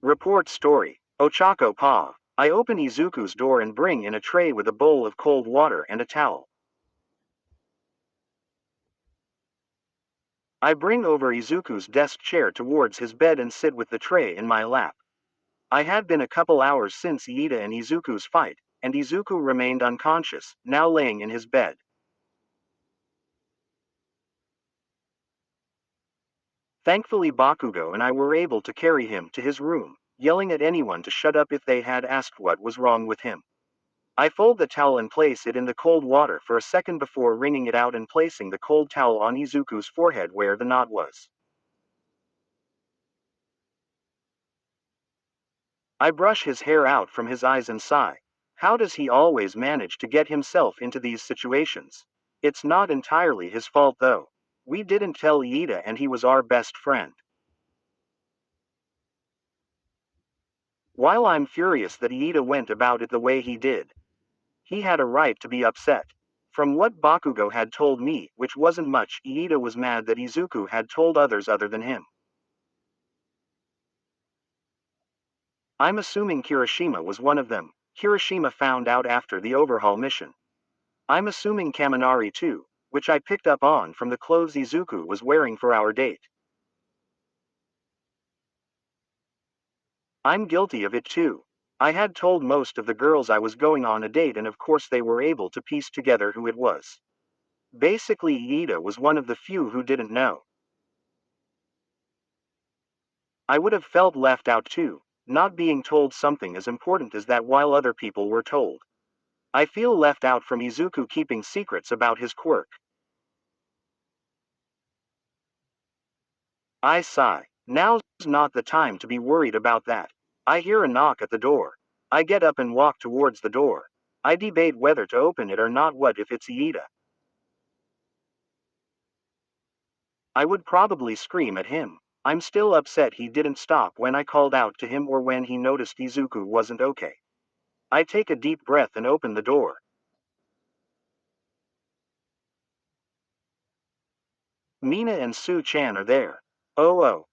Report story. Ochako Pa. I open Izuku's door and bring in a tray with a bowl of cold water and a towel. I bring over Izuku's desk chair towards his bed and sit with the tray in my lap. I had been a couple hours since Iida and Izuku's fight, and Izuku remained unconscious, now laying in his bed. Thankfully Bakugo and I were able to carry him to his room, yelling at anyone to shut up if they had asked what was wrong with him. I fold the towel and place it in the cold water for a second before wringing it out and placing the cold towel on Izuku's forehead where the knot was. I brush his hair out from his eyes and sigh. How does he always manage to get himself into these situations? It's not entirely his fault though. We didn't tell Iida and he was our best friend. While I'm furious that Iida went about it the way he did, he had a right to be upset. From what Bakugo had told me, which wasn't much, Iida was mad that Izuku had told others other than him. I'm assuming Kirishima was one of them. Kirishima found out after the overhaul mission. I'm assuming Kaminari too, which I picked up on from the clothes Izuku was wearing for our date. I'm guilty of it too. I had told most of the girls I was going on a date and of course they were able to piece together who it was. Basically Iida was one of the few who didn't know. I would have felt left out too, not being told something as important as that while other people were told. I feel left out from Izuku keeping secrets about his quirk. I sigh. Now's not the time to be worried about that. I hear a knock at the door. I get up and walk towards the door. I debate whether to open it or not. What if it's Iida? I would probably scream at him. I'm still upset he didn't stop when I called out to him or when he noticed Izuku wasn't okay. I take a deep breath and open the door. Mina and Sue-chan are there. Oh.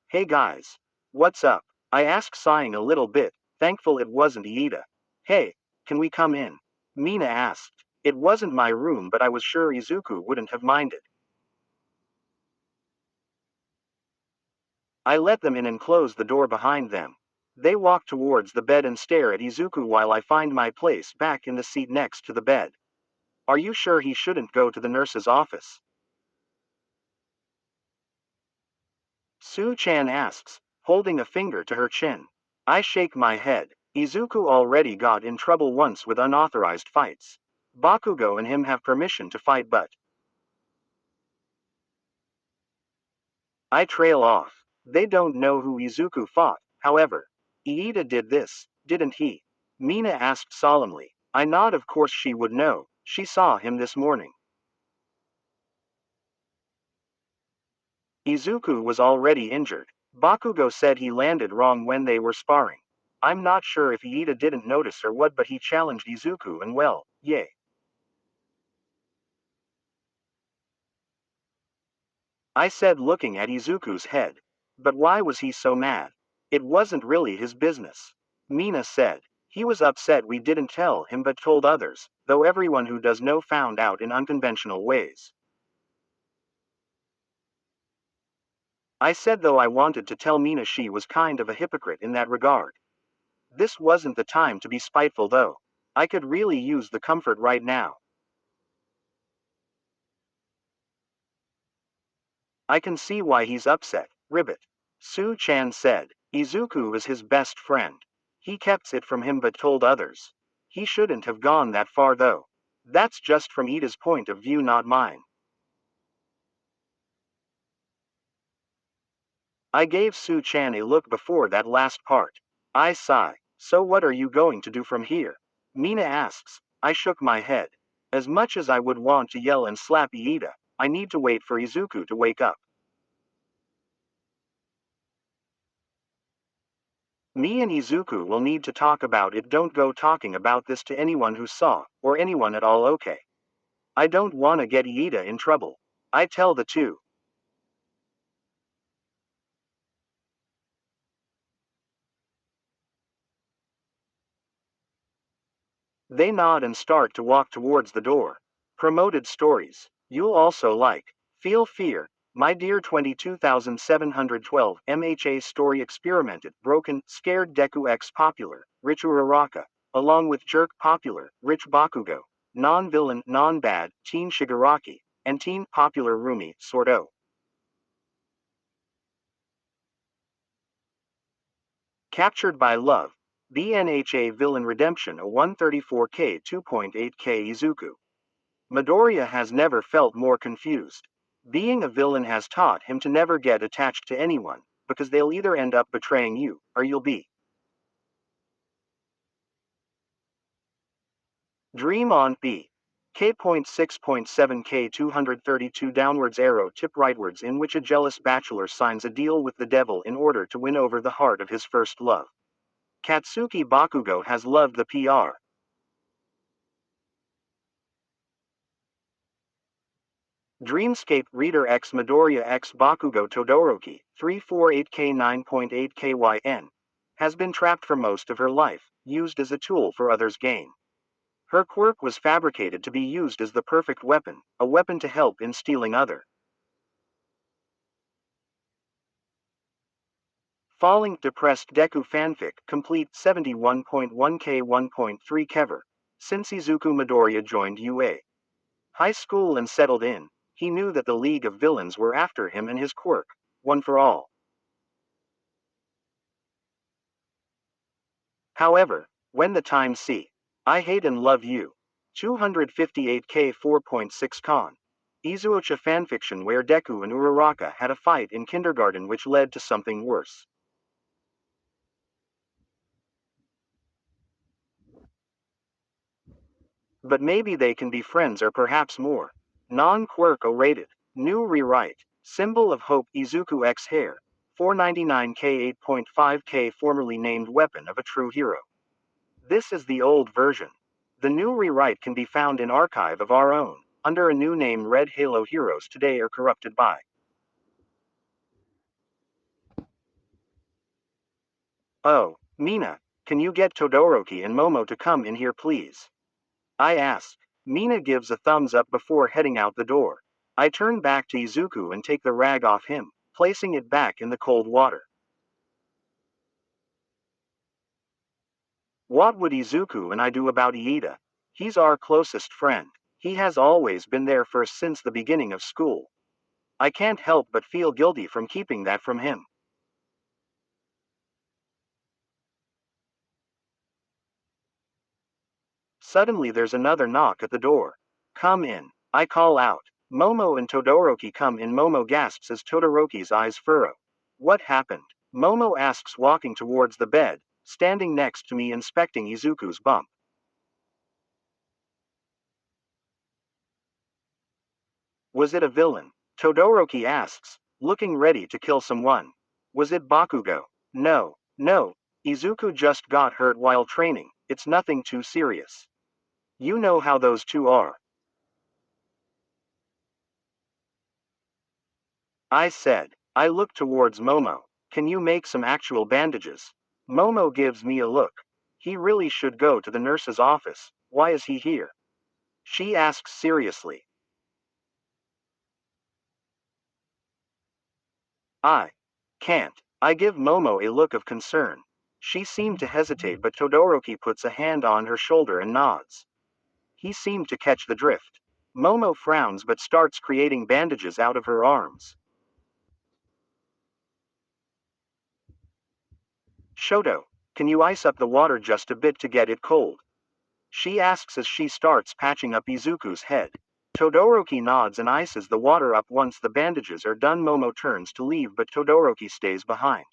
Hey guys. What's up? I ask, sighing a little bit, thankful it wasn't Iida. Hey, can we come in? Mina asked. It wasn't my room but I was sure Izuku wouldn't have minded. I let them in and close the door behind them. They walk towards the bed and stare at Izuku while I find my place back in the seat next to the bed. Are you sure he shouldn't go to the nurse's office? Sue-chan asks, holding a finger to her chin. I shake my head. Izuku already got in trouble once with unauthorized fights. Bakugo and him have permission to fight but I trail off. They don't know who Izuku fought, however. Iida did this, didn't he? Mina asked solemnly. I nod, of course she would know. She saw him this morning. Izuku was already injured. Bakugo said he landed wrong when they were sparring. I'm not sure if Iida didn't notice or what but he challenged Izuku and well, yay. I said looking at Izuku's head. But why was he so mad? It wasn't really his business. Mina said. He was upset we didn't tell him but told others, though everyone who does know found out in unconventional ways. I said though I wanted to tell Mina she was kind of a hypocrite in that regard. This wasn't the time to be spiteful though. I could really use the comfort right now. I can see why he's upset, Ribbit. Sue-chan said. Izuku is his best friend. He kept it from him but told others. He shouldn't have gone that far though. That's just from Ida's point of view, not mine. I gave Sue-chan a look before that last part. I sigh. So what are you going to do from here? Mina asks. I shook my head. As much as I would want to yell and slap Iida, I need to wait for Izuku to wake up. Me and Izuku will need to talk about it. Don't go talking about this to anyone who saw, or anyone at all, okay? I don't wanna get Iida in trouble. I tell the two. They nod and start to walk towards the door. Promoted stories. You'll also like. Feel Fear. My Dear 22712 MHA story experimented, broken, scared Deku X popular, Rich Uraraka, along with Jerk popular, Rich Bakugo, non-villain, non-bad, Teen Shigaraki, and Teen popular Rumi, Sordo. Captured by Love. BNHA Villain Redemption a 134K 2.8K Izuku. Midoriya has never felt more confused. Being a villain has taught him to never get attached to anyone, because they'll either end up betraying you, or you'll be. Dream on B. K.6.7K 232 downwards arrow tip rightwards in which a jealous bachelor signs a deal with the devil in order to win over the heart of his first love. Katsuki Bakugo has loved the PR. Dreamscape Reader X Midoriya X Bakugo Todoroki, 348K 9.8KYN, has been trapped for most of her life, used as a tool for others' gain. Her quirk was fabricated to be used as the perfect weapon, a weapon to help in stealing other. Falling Depressed Deku Fanfic, complete 71.1K 1.3 Kever. Since Izuku Midoriya joined UA High School and settled in, he knew that the League of Villains were after him and his quirk, one for all. However, when the time see, I Hate and Love You, 258K 4.6 con. IzuOcha fanfiction where Deku and Uraraka had a fight in kindergarten which led to something worse. But maybe they can be friends or perhaps more. Non-quirk rated. New rewrite. Symbol of Hope Izuku X Hair. 499K 8.5K formerly named Weapon of a True Hero. This is the old version. The new rewrite can be found in Archive of Our Own, under a new name. Red Halo Heroes today are corrupted by. Oh, Mina, can you get Todoroki and Momo to come in here please? I ask. Mina gives a thumbs up before heading out the door. I turn back to Izuku and take the rag off him, placing it back in the cold water. What would Izuku and I do about Iida? He's our closest friend. He has always been there first since the beginning of school. I can't help but feel guilty from keeping that from him. Suddenly there's another knock at the door. Come in, I call out. Momo and Todoroki come in. Momo gasps as Todoroki's eyes furrow. What happened? Momo asks, walking towards the bed, standing next to me inspecting Izuku's bump. Was it a villain? Todoroki asks, looking ready to kill someone. Was it Bakugo? No, no. Izuku just got hurt while training. It's nothing too serious. You know how those two are. I said. I look towards Momo. Can you make some actual bandages? Momo gives me a look. He really should go to the nurse's office. Why is he here? She asks seriously. I can't. I give Momo a look of concern. She seemed to hesitate, but Todoroki puts a hand on her shoulder and nods. He seemed to catch the drift. Momo frowns but starts creating bandages out of her arms. Shoto, can you ice up the water just a bit to get it cold? She asks as she starts patching up Izuku's head. Todoroki nods and ices the water up. Once the bandages are done, Momo turns to leave, but Todoroki stays behind.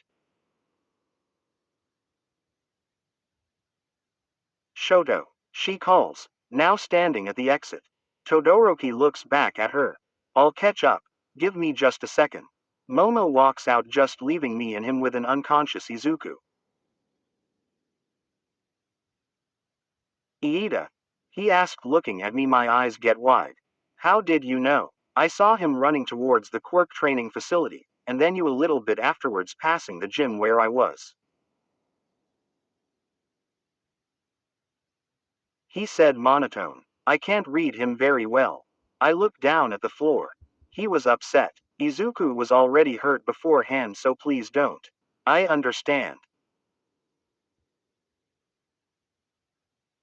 Shoto, she calls, now standing at the exit. Todoroki looks back at her. I'll catch up. Give me just a second. Momo walks out, just leaving me and him with an unconscious Izuku. Iida? He asked, looking at me. My eyes get wide. How did you know? I saw him running towards the quirk training facility, and then you a little bit afterwards passing the gym where I was. he said monotone. I can't read him very well. I looked down at the floor. He was upset. Izuku was already hurt beforehand, so please don't. I understand,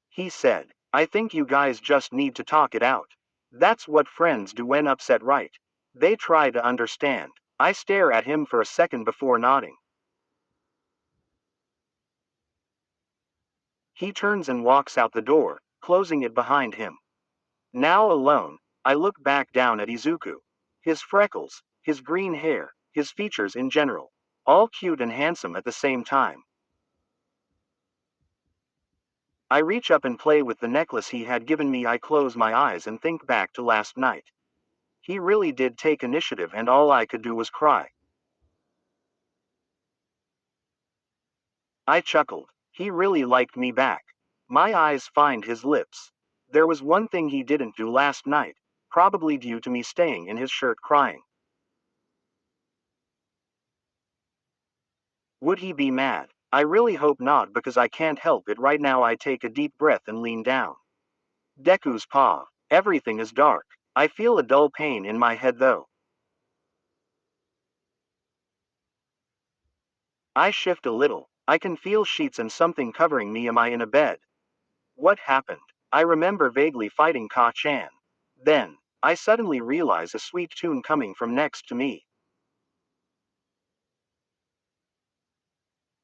he said. I think you guys just need to talk it out. That's what friends do when upset, right? They try to understand. I stare at him for a second before nodding. He turns and walks out the door, closing it behind him. Now alone, I look back down at Izuku. His freckles, his green hair, his features in general. All cute and handsome at the same time. I reach up and play with the necklace he had given me. I close my eyes and think back to last night. He really did take initiative and all I could do was cry. I chuckled. He really liked me back. My eyes find his lips. There was one thing he didn't do last night, probably due to me staying in his shirt crying. Would he be mad? I really hope not because I can't help it right now. I take a deep breath and lean down. Deku's paw. Everything is dark. I feel a dull pain in my head though. I shift a little. I can feel sheets and something covering me. Am I in a bed? What happened? I remember vaguely fighting Ka-chan. Then, I suddenly realize a sweet tune coming from next to me.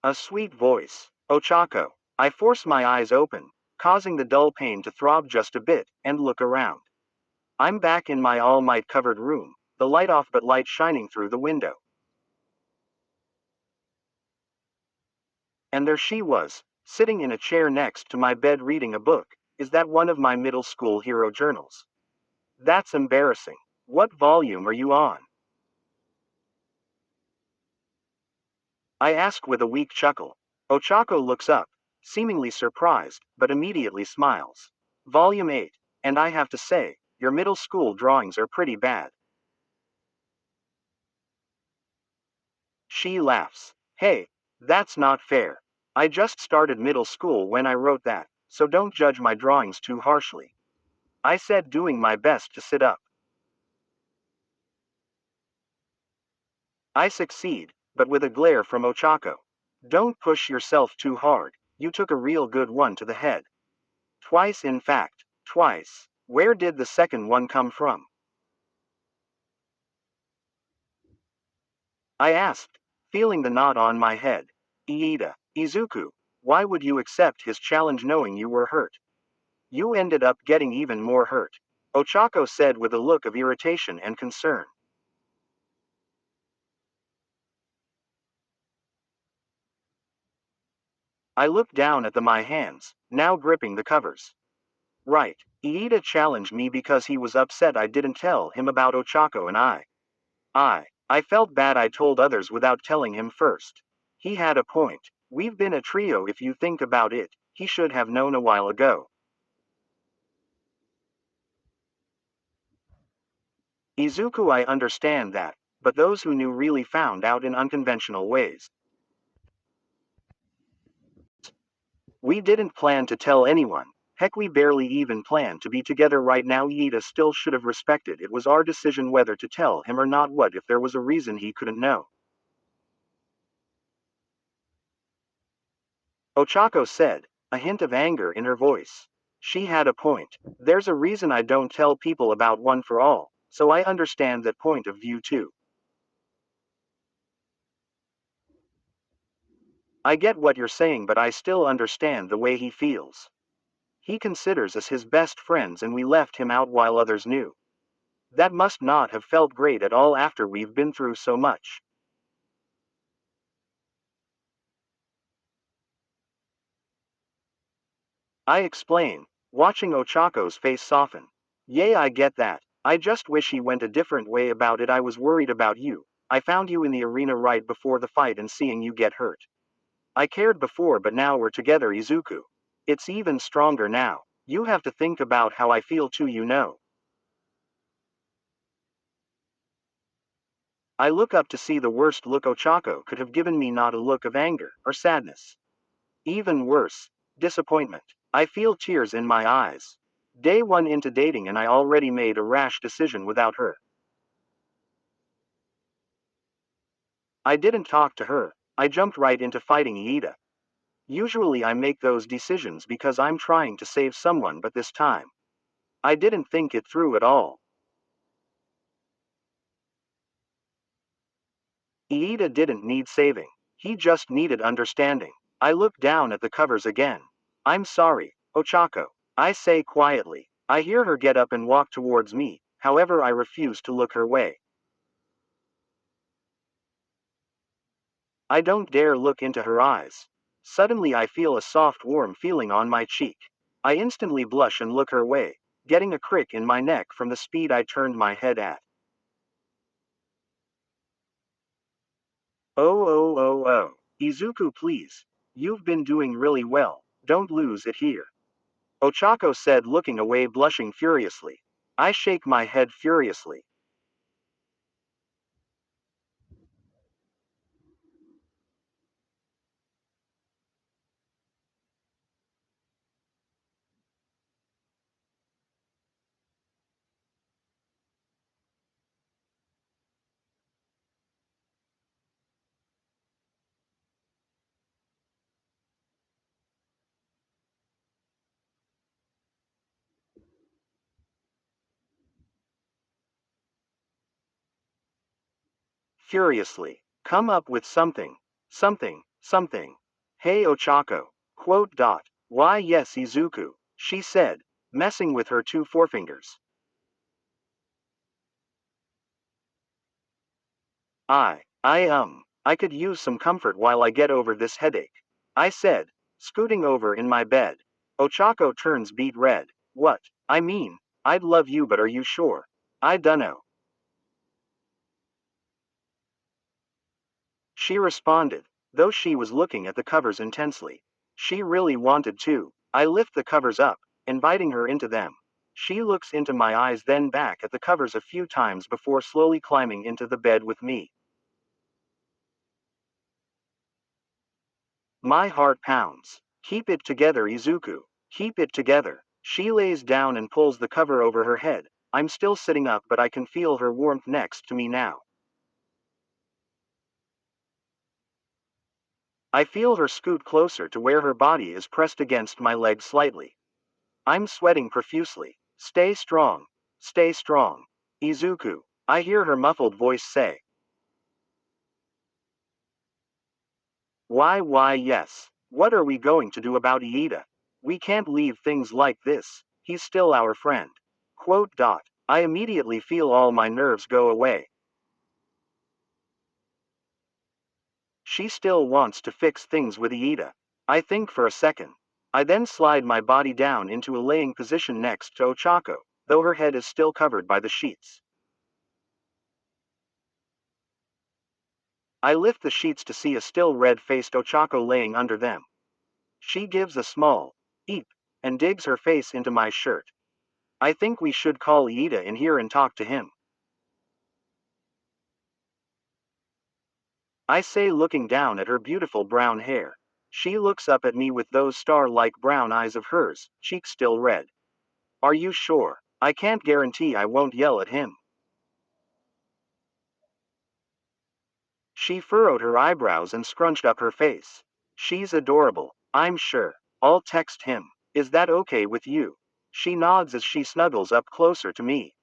A sweet voice. Ochako. I force my eyes open, causing the dull pain to throb just a bit, and look around. I'm back in my all might covered room, the light off but light shining through the window. And there she was, sitting in a chair next to my bed reading a book. Is that one of my middle school hero journals? That's embarrassing. What volume are you on? I ask with a weak chuckle. Ochako looks up, seemingly surprised, but immediately smiles. Volume 8. And I have to say, your middle school drawings are pretty bad. She laughs. Hey, that's not fair. I just started middle school when I wrote that, so don't judge my drawings too harshly. I said, doing my best to sit up. I succeed, but with a glare from Ochako. Don't push yourself too hard. You took a real good one to the head. Twice, in fact, twice. Where did the second one come from? I asked, feeling the knot on my head. Izuku, why would you accept his challenge knowing you were hurt? You ended up getting even more hurt. Ochako said with a look of irritation and concern. I looked down at my hands, now gripping the covers. Right, Iida challenged me because he was upset I didn't tell him about Ochako and I felt bad I told others without telling him first. He had a point. We've been a trio if you think about it. He should have known a while ago. Izuku, I understand that, but those who knew really found out in unconventional ways. We didn't plan to tell anyone. Heck, we barely even planned to be together right now. Iida still should have respected it was our decision whether to tell him or not. What if there was a reason he couldn't know? Ochako said, a hint of anger in her voice. She had a point. There's a reason I don't tell people about One for All, so I understand that point of view too. I get what you're saying, but I still understand the way he feels. He considers us his best friends and we left him out while others knew. That must not have felt great at all after we've been through so much. I explain, watching Ochako's face soften. Yeah, I get that. I just wish he went a different way about it. I was worried about you. I found you in the arena right before the fight and seeing you get hurt. I cared before, but now we're together, Izuku. It's even stronger now. You have to think about how I feel too. I look up to see the worst look Ochako could have given me, not a look of anger or sadness. Even worse, disappointment. I feel tears in my eyes. Day 1 into dating and I already made a rash decision without her. I didn't talk to her. I jumped right into fighting Iida. Usually I make those decisions because I'm trying to save someone, but this time, I didn't think it through at all. Iida didn't need saving. He just needed understanding. I look down at the covers again. I'm sorry, Ochako. I say quietly. I hear her get up and walk towards me, however I refuse to look her way. I don't dare look into her eyes. Suddenly I feel a soft warm feeling on my cheek. I instantly blush and look her way, getting a crick in my neck from the speed I turned my head at. Oh, oh, oh, oh. Izuku, please. You've been doing really well. Don't lose it here. Ochako said, looking away, blushing furiously. I shake my head furiously. Furiously. Come up with something. Something. Something. Hey, Ochako. Quote dot. Why yes, Izuku, she said, messing with her two forefingers. I could use some comfort while I get over this headache. I said, scooting over in my bed. Ochako turns beet red. What? I mean, I'd love you, but are you sure? I dunno. She responded, though she was looking at the covers intensely. She really wanted to. I lift the covers up, inviting her into them. She looks into my eyes, then back at the covers a few times before slowly climbing into the bed with me. My heart pounds. Keep it together, Izuku. Keep it together. She lays down and pulls the cover over her head. I'm still sitting up, but I can feel her warmth next to me now. I feel her scoot closer to where her body is pressed against my leg slightly. I'm sweating profusely. Stay strong. Stay strong. Izuku. I hear her muffled voice say. Why, yes. What are we going to do about Iida? We can't leave things like this. He's still our friend. Quote dot. I immediately feel all my nerves go away. She still wants to fix things with Iida. I think for a second. I then slide my body down into a laying position next to Ochako, though her head is still covered by the sheets. I lift the sheets to see a still red-faced Ochako laying under them. She gives a small eep and digs her face into my shirt. I think we should call Iida in here and talk to him. I say, looking down at her beautiful brown hair. She looks up at me with those star-like brown eyes of hers, cheeks still red. Are you sure? I can't guarantee I won't yell at him. She furrowed her eyebrows and scrunched up her face. She's adorable, I'm sure. I'll text him. Is that okay with you? She nods as she snuggles up closer to me.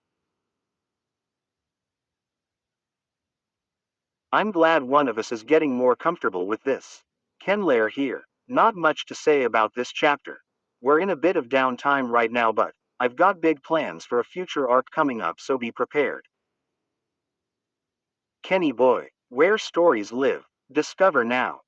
I'm glad one of us is getting more comfortable with this. Kenlair here. Not much to say about this chapter. We're in a bit of downtime right now, but I've got big plans for a future arc coming up, so be prepared. Kenny boy, where stories live, discover now.